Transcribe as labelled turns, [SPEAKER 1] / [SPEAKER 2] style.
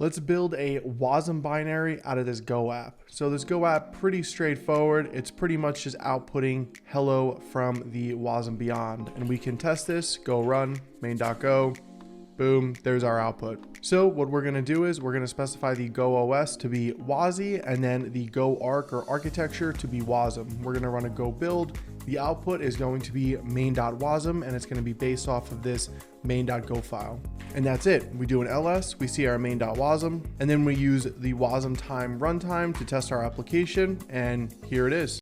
[SPEAKER 1] Let's build a WASM binary out of this Go app. So this Go app, pretty straightforward. It's pretty much just outputting hello from the WASM beyond. And we can test this, go run, main.go, boom, there's our output. So what we're gonna do is we're gonna specify the Go OS to be WASI and then the Go arc or architecture to be WASM. We're gonna run a Go build. The output is going to be main.wasm and it's gonna be based off of this main.go file. And that's it. We do an ls, we see our main.wasm, and then we use the wasm time runtime to test our application, and here it is.